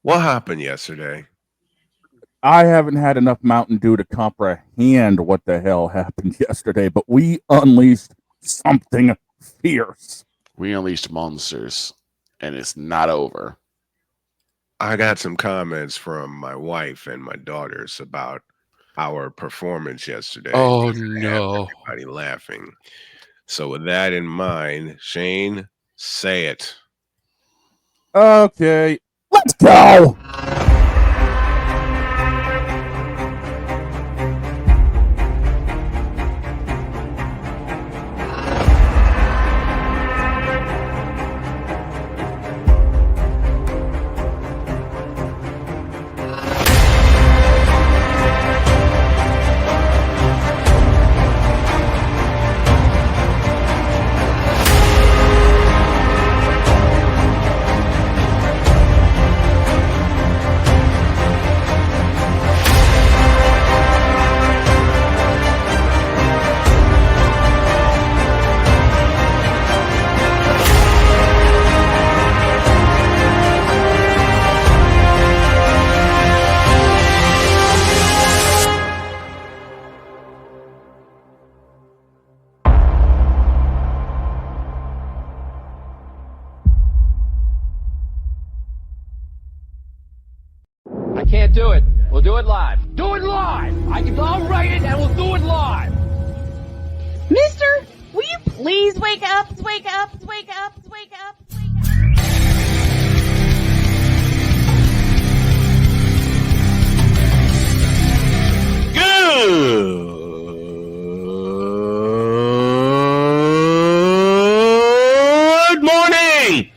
What happened yesterday? I haven't had enough Mountain Dew to comprehend what the hell happened yesterday, but we unleashed something fierce. We unleashed monsters, and it's not over. I got some comments from my wife and my daughters about our performance yesterday. Oh because it had no. everybody laughing. So with that in mind, Shane, say it. Okay, let's go. I can't do it. We'll do it live. Do it live! I'll write it and we'll do it live! Mister, will you please wake up, wake up, wake up, wake up, wake up? Good morning!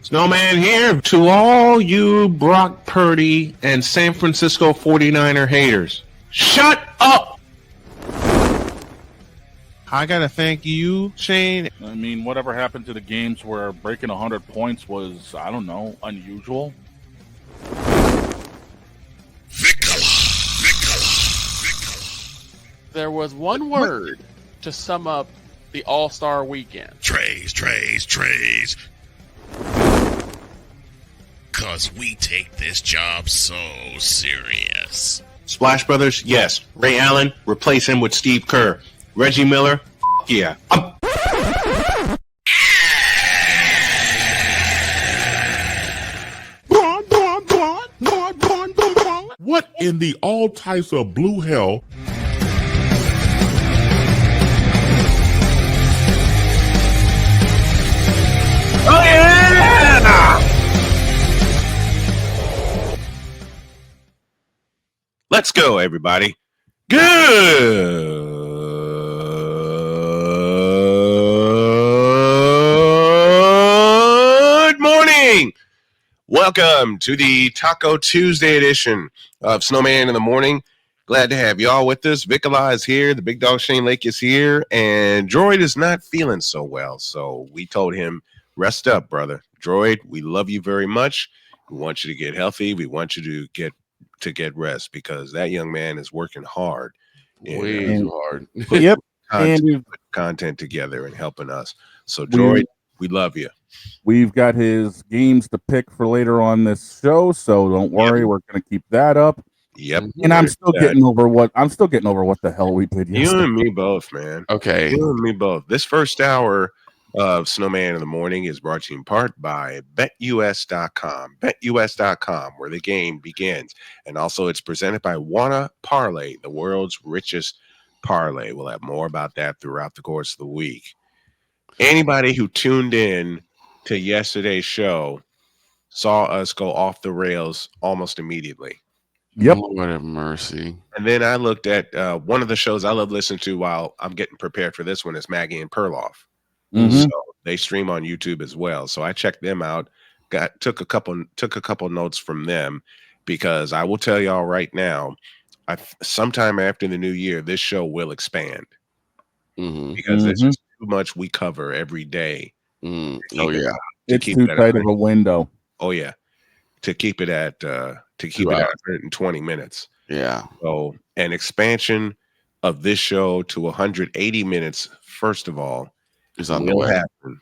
Snowman here to all you Brock Purdy and San Francisco 49er haters. Shut up! I gotta thank you, Shane. I mean, whatever happened to the games where breaking 100 points was, I don't know, unusual? There was one word to sum up the All-Star weekend. Trays. Cause we take this job so serious. Splash Brothers, yes. Ray Allen, replace him with Steve Kerr. Reggie Miller, yeah. What in the all types of blue hell? Oh yeah! Let's go, everybody. Good morning. Welcome to the Taco Tuesday edition of Snowman in the Morning. Glad to have y'all with us. Vicala is here. The big dog Shane Lake is here. And Droid is not feeling so well. So we told him, rest up, brother. Droid, we love you very much. We want you to get healthy. We want you to get rest because that young man is working hard. Way too hard. Yep. And content together and helping us. So, Droid, we love you. We've got his games to pick for later on this show, so don't worry, we're going to keep that up. Yep. And I'm still getting over what the hell we did yesterday. You and me both, man. Okay. You and me both. This first hour of Snowman in the Morning is brought to you in part by BetUS.com. BetUS.com, where the game begins. And also it's presented by Wanna Parlay, the world's richest parlay. We'll have more about that throughout the course of the week. Anybody who tuned in to yesterday's show saw us go off the rails almost immediately. Yep. What a mercy. And then I looked at one of the shows I love listening to while I'm getting prepared for this one is Maggie and Perloff. Mhm. So they stream on YouTube as well. So I checked them out. Took a couple notes from them because I will tell y'all right now, sometime after the new year, this show will expand because it's just too much we cover every day. Oh yeah, it's too tight of a window. Oh yeah, to keep it at 120 minutes. Yeah. So an expansion of this show to 180 minutes, first of all, is on the way. Happen,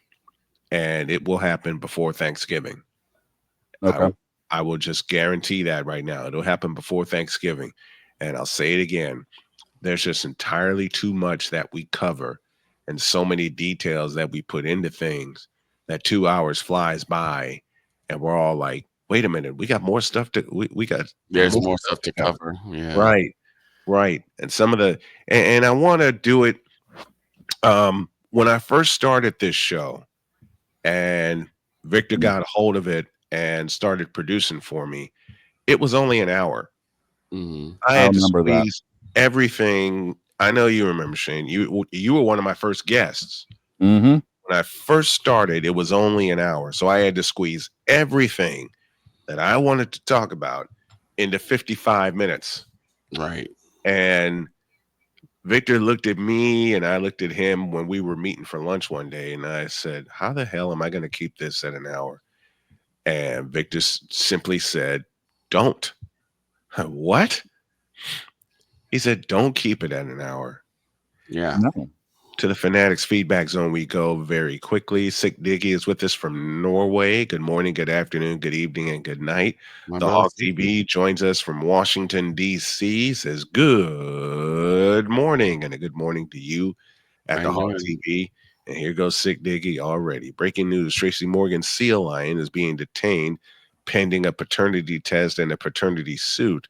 and it will happen before Thanksgiving. Okay. I will just guarantee that right now. It'll happen before Thanksgiving. And I'll say it again. There's just entirely too much that we cover and so many details that we put into things that 2 hours flies by and we're all like, wait a minute, we got more stuff we got There's more stuff to cover. Yeah. Right. Right. And some of the and I want to do it when I first started this show and Victor got a hold of it and started producing for me, it was only an hour. Mhm. I I had to remember that. squeeze everything. I know you remember, Shane. You were one of my first guests. Mm-hmm. When I first started, it was only an hour. So I had to squeeze everything that I wanted to talk about into 55 minutes. Right. And Victor looked at me and I looked at him when we were meeting for lunch one day. And I said, how the hell am I going to keep this at an hour? And Victor simply said, don't. What? He said, don't keep it at an hour. Yeah. No. To the Fanatics feedback zone, we go very quickly. Sick Diggy is with us from Norway. Good morning, good afternoon, good evening, and good night. My The brother Hawk TV joins us from Washington, D.C. Says good morning, and a good morning to you at How the you Hawk doing? TV. And here goes Sick Diggy already. Breaking news: Tracy Morgan's Sea Lion is being detained pending a paternity test and a paternity suit.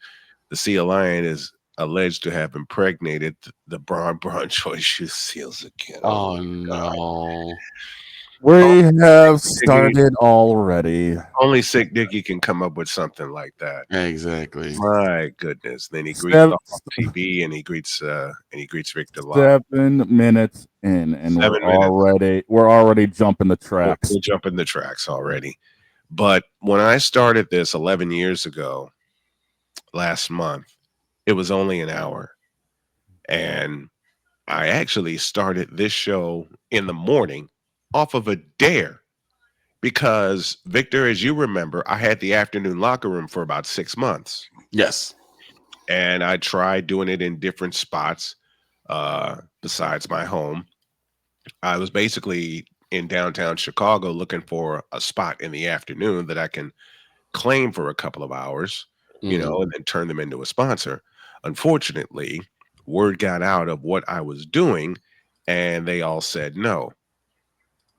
The Sea Lion is alleged to have impregnated the Braun Choice Shoe Seals again. Oh God. no. We have Diggy, started already. only Sick Dicky can come up with something like that. Exactly. My goodness. Then he greets the Hawk TV and he greets Victor Live. 7 minutes in, and 7 minutes. we're already jumping the tracks. We're jumping the tracks already. But when I started this 11 years ago, last month, it was only an hour. And I actually started this show in the morning off of a dare because, Victor, as you remember, I had the afternoon locker room for about 6 months. Yes. And I tried doing it in different spots besides my home. I was basically in downtown Chicago looking for a spot in the afternoon that I can claim for a couple of hours, you know, and then turn them into a sponsor. Unfortunately, word got out of what I was doing and they all said no.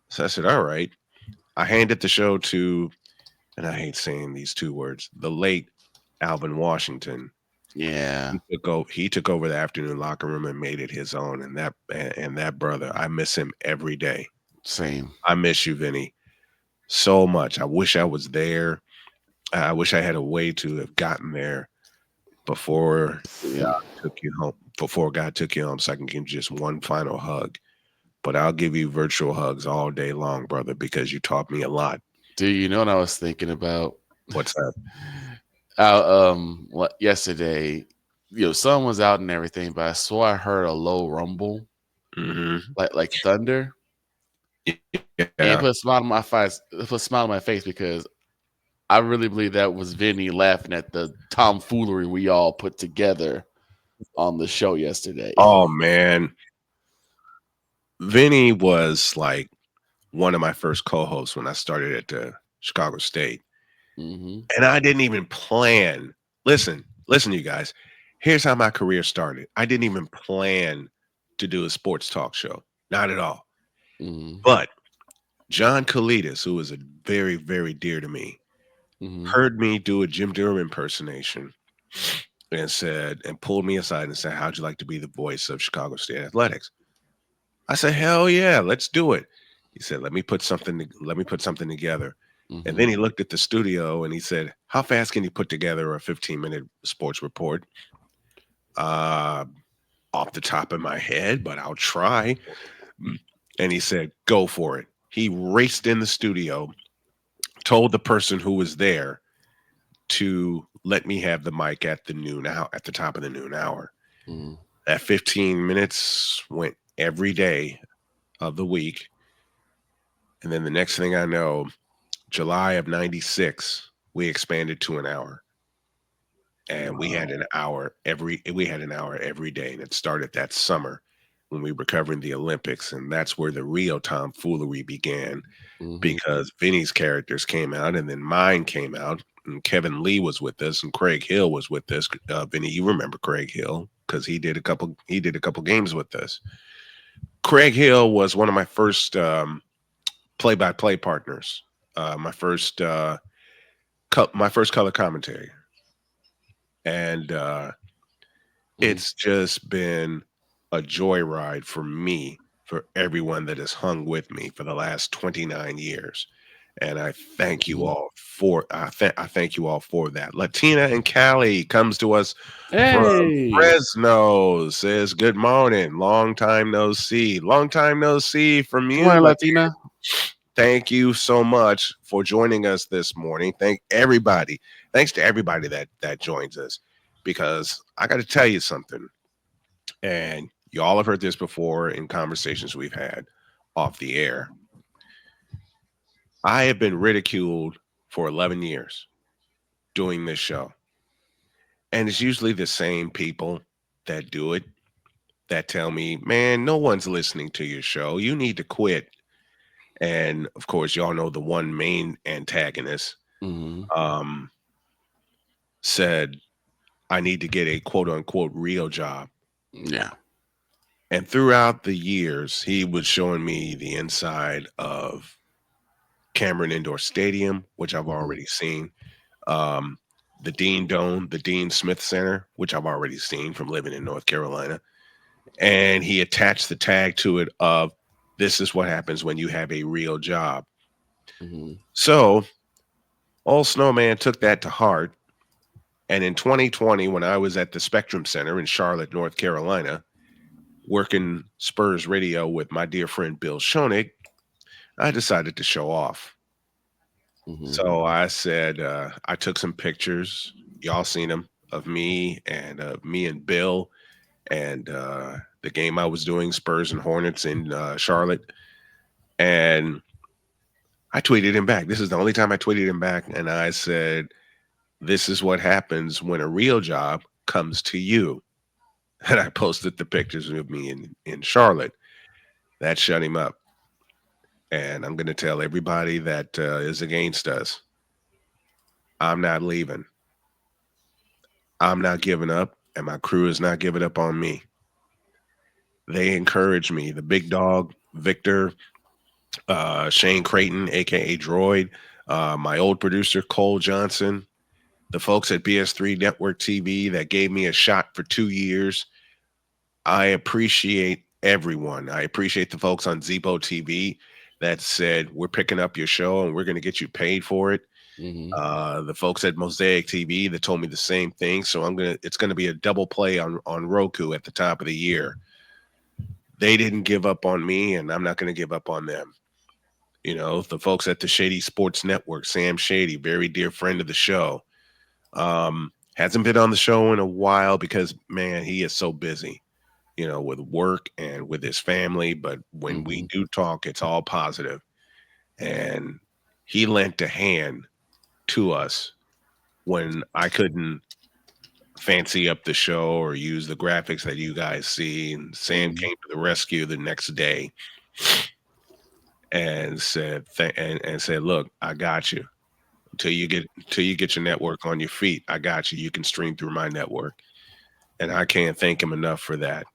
So I said, all right. I handed the show to, and I hate saying these two words, the late Alvin Washington. Yeah. He took over the afternoon locker room and made it his own. And that brother, I miss him every day. Same. I miss you, Vinny, so much. I wish I was there. I wish I had a way to have gotten there before God took you home. Before God took you home, so I can give you just one final hug. But I'll give you virtual hugs all day long, brother, because you taught me a lot. Do you know what I was thinking about? What's that? Yesterday, sun was out and everything, but I swore I heard a low rumble, like thunder. Yeah. And it put a smile on my face. It put a smile on my face because I really believe that was Vinny laughing at the tomfoolery we all put together on the show yesterday. Oh man, Vinny was like one of my first co-hosts when I started at the Chicago State. And I didn't even plan. Listen, you guys. Here's how my career started. I didn't even plan to do a sports talk show. Not at all. But John Kalidas, who is a very, very dear to me, heard me do a Jim Durham impersonation and pulled me aside and said, how'd you like to be the voice of Chicago State Athletics? I said, hell yeah, let's do it. He said, let me put something together. And then he looked at the studio and he said, how fast can you put together a 15-minute sports report? Off the top of my head, but I'll try. And he said, go for it. He raced in the studio, told the person who was there to let me have the mic at the top of the noon hour. That 15 minutes went every day of the week. And then the next thing I know, July of 96, we expanded to an hour. And we had an hour every day. And it started that summer when we were covering the Olympics. And that's where the real tomfoolery began. because Vinny's characters came out and then mine came out. And Kevin Lee was with us and Craig Hill was with us. Vinny, you remember Craig Hill because he did a couple games with us. Craig Hill was one of my first play-by-play partners. My first color commentary, and it's just been a joyride for me, for everyone that has hung with me for the last 29 years. And I thank you all for I thank you all for that. Latina and Cali comes to us from Fresno, says good morning. Long time no see. Long time no see from you. Morning, Latina. Thank you so much for joining us this morning. Thanks to everybody that joins us, because I got to tell you something. And you all have heard this before in conversations we've had off the air. I have been ridiculed for 11 years doing this show. And it's usually the same people that do it that tell me, man, no one's listening to your show. You need to quit. And of course, y'all know the one main antagonist said, I need to get a quote unquote real job. Yeah. And throughout the years, he was showing me the inside of Cameron Indoor Stadium, which I've already seen. The Dean Dome, the Dean Smith Center, which I've already seen from living in North Carolina. And he attached the tag to it of, this is what happens when you have a real job. So old Snowman took that to heart. And in 2020, when I was at the Spectrum Center in Charlotte, North Carolina, working Spurs radio with my dear friend Bill Schoenig, I decided to show off. So I said, I took some pictures, y'all seen them, of me and Bill and the game I was doing, Spurs and Hornets in Charlotte. And I tweeted him back. This is the only time I tweeted him back. And I said, this is what happens when a real job comes to you. And I posted the pictures of me in Charlotte. That shut him up. And I'm going to tell everybody that is against us, I'm not leaving. I'm not giving up, and my crew is not giving up on me. They encourage me. The big dog, Victor, Shane Creighton, a.k.a. Droid, my old producer, Cole Johnson, the folks at BS3 Network TV that gave me a shot for 2 years. I appreciate everyone. I appreciate the folks on Zebo TV that said, we're picking up your show and we're going to get you paid for it. The folks at Mosaic TV that told me the same thing. So it's going to be a double play on Roku at the top of the year. They didn't give up on me, and I'm not going to give up on them. You know, the folks at the Shady Sports Network, Sam Shady, very dear friend of the show, hasn't been on the show in a while because, man, he is so busy, you know, with work and with his family. But when we do talk, it's all positive. And he lent a hand to us when I couldn't fancy up the show or use the graphics that you guys see. And Sam came to the rescue the next day and said, and said, look, I got you until you get your network on your feet. I got you. You can stream through my network. And I can't thank him enough for that.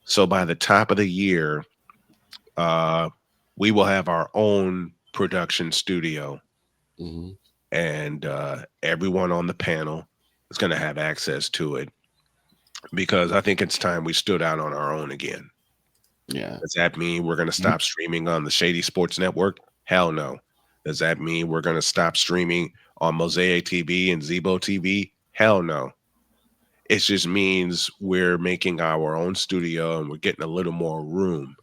So by the top of the year, we will have our own production studio. And everyone on the panel is going to have access to it, because I think it's time we stood out on our own again. Yeah. Does that mean we're going to stop streaming on the Shady Sports Network? Hell no. Does that mean we're going to stop streaming on Mosaic TV and Zebo TV? Hell no. It just means we're making our own studio and we're getting a little more room,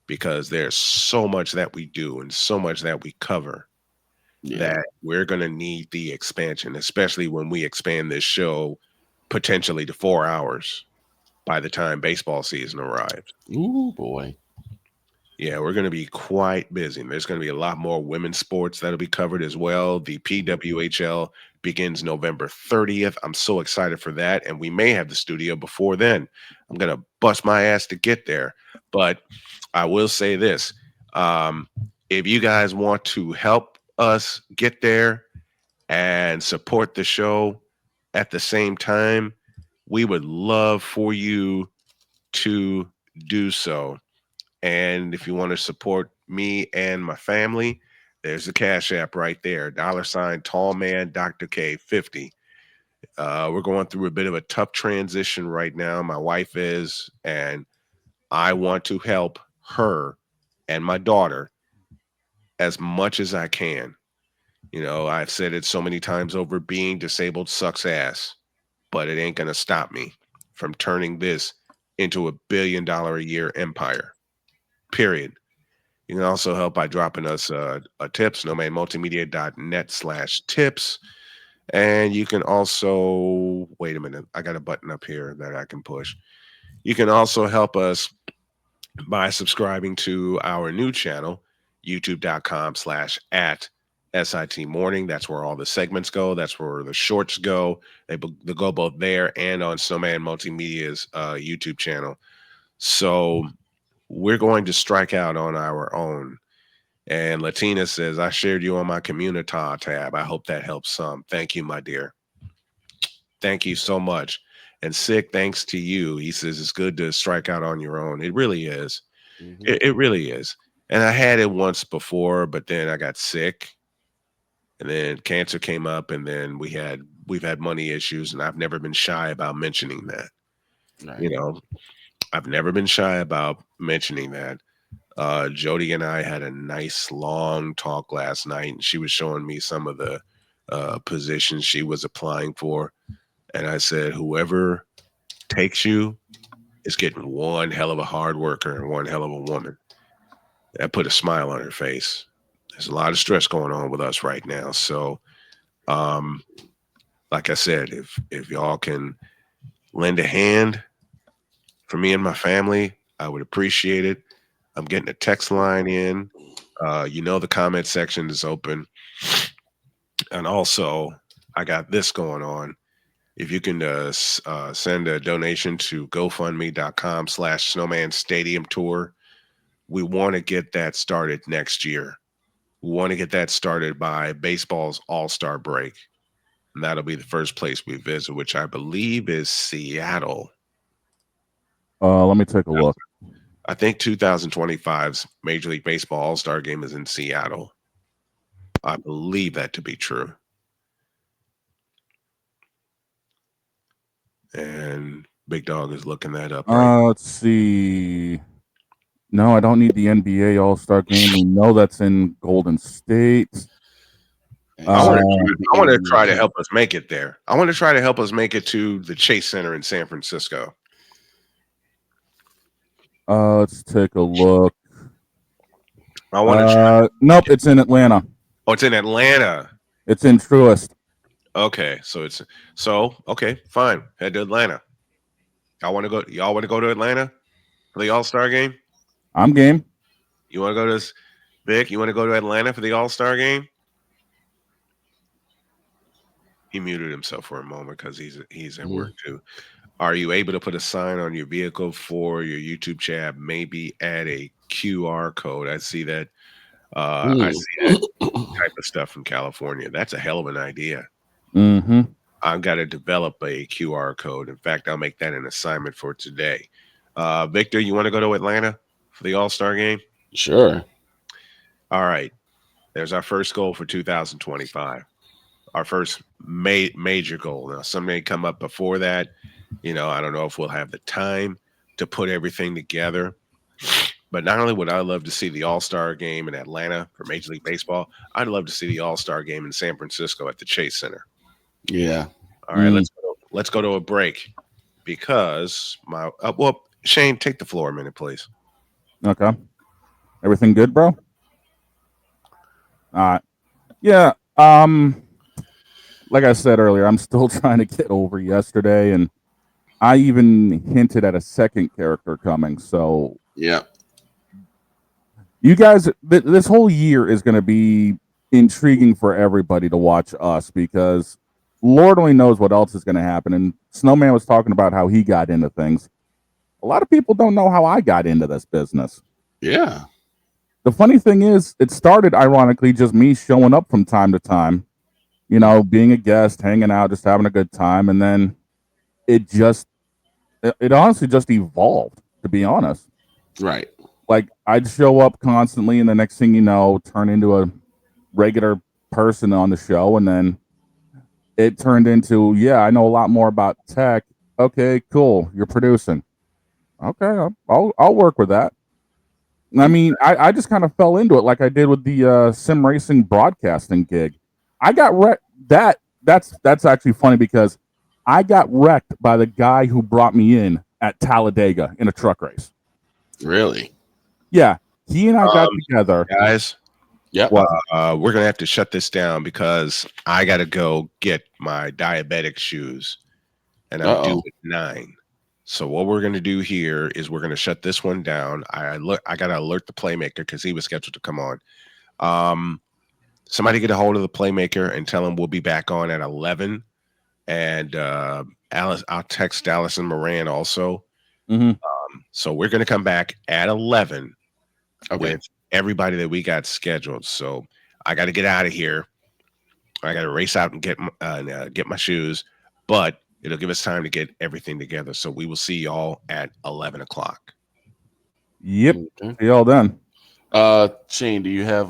because there's so much that we do and so much that we cover. That we're going to need the expansion, especially when we expand this show potentially to 4 hours by the time baseball season arrives. Ooh, boy. Yeah, we're going to be quite busy. There's going to be a lot more women's sports that'll be covered as well. The PWHL begins November 30th. I'm so excited for that. And we may have the studio before then. I'm going to bust my ass to get there. But I will say this. if you guys want to help us get there and support the show at the same time, we would love for you to do so. And if you want to support me and my family, there's the Cash App right there. $ Tall Man Dr. K 50. We're going through a bit of a tough transition right now. My wife is, and I want to help her and my daughter as much as I can. You know, I've said it so many times over, being disabled sucks ass, but it ain't going to stop me from turning this into a $1 billion a year empire. Period. You can also help by dropping us a tip, snowmanmultimedia.net/tips. And you can also, wait a minute, I got a button up here that I can push. You can also help us by subscribing to our new channel, youtube.com/@SIT Morning. That's where all the segments go. That's where the shorts go. They go both there and on Snowman Multimedia's YouTube channel. So we're going to strike out on our own. And Latina says, I shared you on my community tab. I hope that helps some. Thank you, my dear. Thank you so much. And Sick, thanks to you. He says it's good to strike out on your own. It really is. It really is. And I had it once before, but then I got sick. And then cancer came up, and then we've had money issues, and I've never been shy about mentioning that. Right. You know, I've never been shy about mentioning that. Jody and I had a nice long talk last night, and she was showing me some of the positions she was applying for. And I said, whoever takes you is getting one hell of a hard worker and one hell of a woman. That put a smile on her face. There's a lot of stress going on with us right now. So, like I said, if y'all can lend a hand for me and my family, I would appreciate it. I'm getting a text line in. The comment section is open. And also, I got this going on. If you can send a donation to GoFundMe.com/Snowman Stadium Tour, we want to get that started next year. We want to get that started by baseball's All-Star break. And that'll be the first place we visit, which I believe is Seattle. Let me take a look. I think 2025's Major League Baseball All-Star game is in Seattle. I believe that to be true. And Big Dog is looking that up. Right? Let's see. No, I don't need the NBA All-Star game. We know that's in Golden State. I want to try to help us make it there. I want to try to help us make it to the Chase Center in San Francisco. Let's take a look. I want to try. Nope, it's in Atlanta. Oh, it's in Atlanta. It's in Truist. Okay, okay, fine. Head to Atlanta. Y'all want to go to Atlanta for the All-Star game? I'm game. You want to go to Vic? You want to go to Atlanta for the All-Star game? He muted himself for a moment because he's at work too. Are you able to put a sign on your vehicle for your YouTube chat? Maybe add a QR code. I see that. I see that type of stuff from California. That's a hell of an idea. Mm-hmm. I've got to develop a QR code. In fact, I'll make that an assignment for today. Victor, you want to go to Atlanta for the All-Star game? Sure. All right. There's our first goal for 2025. Our first major goal. Now, some may come up before that. I don't know if we'll have the time to put everything together. But not only would I love to see the All-Star game in Atlanta for Major League Baseball, I'd love to see the All-Star game in San Francisco at the Chase Center. Yeah. All right, let's go to a break because Shane, take the floor a minute, please. Okay. Everything good, bro? All right. Yeah. Like I said earlier, I'm still trying to get over yesterday, and I even hinted at a second character coming. So yeah, you guys, this whole year is going to be intriguing for everybody to watch us because Lord only knows what else is going to happen. And Snowman was talking about how he got into things. A lot of people don't know how I got into this business. Yeah. The funny thing is, it started ironically just me showing up from time to time, you know, being a guest, hanging out, just having a good time, and then it honestly just evolved, to be honest. Right. Like, I'd show up constantly, and the next thing you know, turn into a regular person on the show, and then it turned into, yeah, I know a lot more about tech. Okay, cool. You're producing. Okay, I'll work with that. I mean, I just kind of fell into it like I did with the sim racing broadcasting gig. I got wrecked. That's actually funny because I got wrecked by the guy who brought me in at Talladega in a truck race. Really? Yeah, he and I got together. Guys, Yeah. we're gonna have to shut this down because I gotta go get my diabetic shoes, and I'm due at 9. So what we're gonna do here is we're gonna shut this one down. I gotta alert the playmaker because he was scheduled to come on. Somebody get a hold of the playmaker and tell him we'll be back on at 11. And Alice, I'll text Allison Moran also. Mm-hmm. So we're gonna come back at 11 with everybody that we got scheduled. So I got to get out of here. I got to race out and get my shoes, but it'll give us time to get everything together. So we will see y'all at 11 o'clock. Yep. See y'all then. Shane, do you have